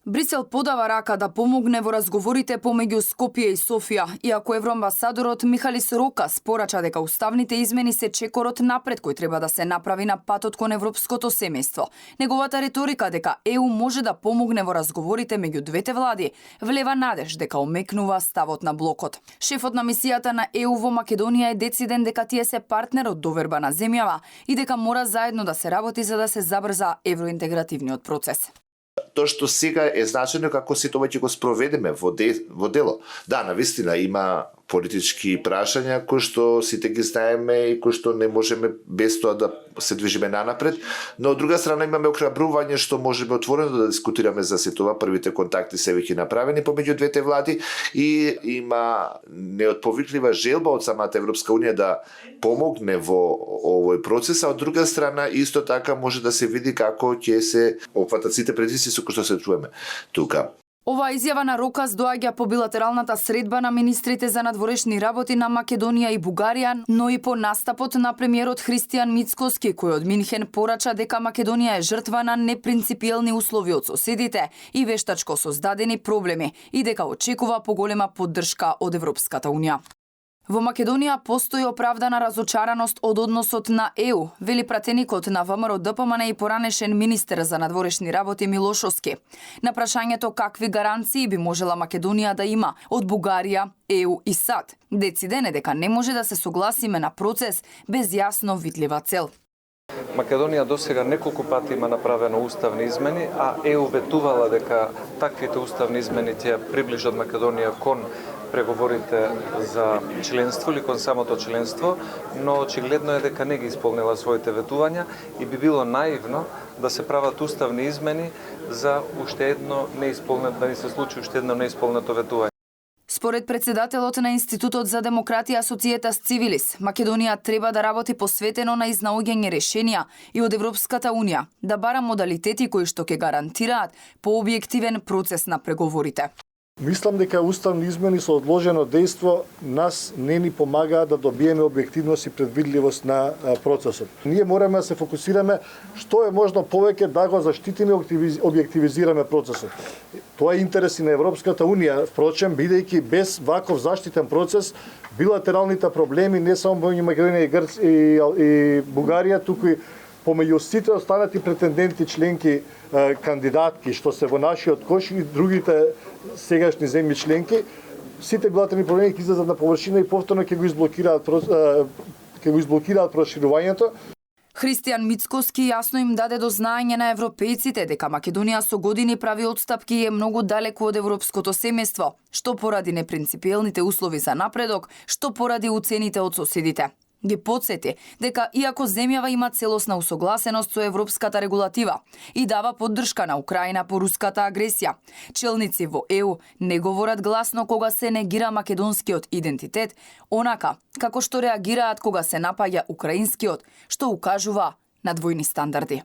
Брисел подава рака да помогне во разговорите помеѓу Скопје и Софија, иако евроамбасадорот Михалис Рокас порача дека уставните измени се чекорот напред кој треба да се направи на патот кон европското семејство. Неговата риторика дека ЕУ може да помогне во разговорите меѓу двете влади влева надеж дека омекнува ставот на блокот. Шефот на мисијата на ЕУ во Македонија е дециден дека тие се партнер од доверба на земјава и дека мора заедно да се работи за да се забрза евроинтегративниот процес. Тоа што сега е значено како се тоа ќе го спроведеме во дело. Да, навистина има политички прашања кои што сите ги знаеме и кои што не можеме без тоа да се движиме нанапред, но од друга страна имаме охрабрување што можеме отворено да дискутираме за се тоа. Првите контакти се веќе направени помеѓу двете влади и има неотповиклива желба од самата Европска унија да помогне во овој процес, а од друга страна исто така може да се види како ќе се опфатат сите предизвици со кои што се чуеме тука. Оваа изјава на Рокас доаѓа по билатералната средба на министрите за надворешни работи на Македонија и Бугарија, но и по настапот на премиерот Христијан Мицкоски, кој од Минхен порача дека Македонија е жртва на непринципиелни услови од соседите и вештачко создадени проблеми и дека очекува поголема поддршка од Европската унија. Во Македонија постои оправдана разочараност од односот на ЕУ, вели пратеникот на ВМРО ДПМН и поранешен министер за надворешни работи Милошовски. На прашањето какви гаранции би можела Македонија да има од Бугарија, ЕУ и САД, дециден е дека не може да се согласиме на процес без јасно видлива цел. Македонија досега неколку пати има направено уставни измени, а ЕУ ветувала дека таквите уставни измени ќе приближат Македонија кон преговорите за членство или кон самото членство, но очигледно е дека не ги исполнила своите ветувања и би било наивно да се прават уставни измени за уште едно неисполнето, да ни се случи уште едно неисполнето ветување. Според председателот на Институтот за демократија Societas Civilis, Македонија треба да работи посветено на изнаоѓање решенија и од Европската унија да бара модалитети кои што ќе гарантираат пообјективен процес на преговорите. Мислам дека уставни измени со одложено дејство нас не ни помагаат да добиеме објективност и предвидливост на процесот. Ние мораме да се фокусираме што е можно повеќе да го заштитиме и објективизираме процесот. Тоа е интерес и на Европската унија, впрочем, бидејќи без ваков заштитен процес, билатералните проблеми не само помеѓу Македонија и Бугарија, туку и помеѓу сите останати претенденти членки кандидатки што се во нашиот кош и другите сегашни земји членки, сите билатерални проблеми ќе излезат на површина и повторно ќе го изблокираат проширувањето. Христијан Мицкоски јасно им даде до знаење на европејците дека Македонија со години прави отстапки и е многу далеку од европското семејство, што поради непринципиелните услови за напредок, што поради уцените од соседите. Ги потсети дека иако земјава има целосна усогласеност со европската регулатива и дава поддршка на Украина по руската агресија, челници во ЕУ не говорат гласно кога се негира македонскиот идентитет, онака како што реагираат кога се напаѓа украинскиот, што укажува на двојни стандарди.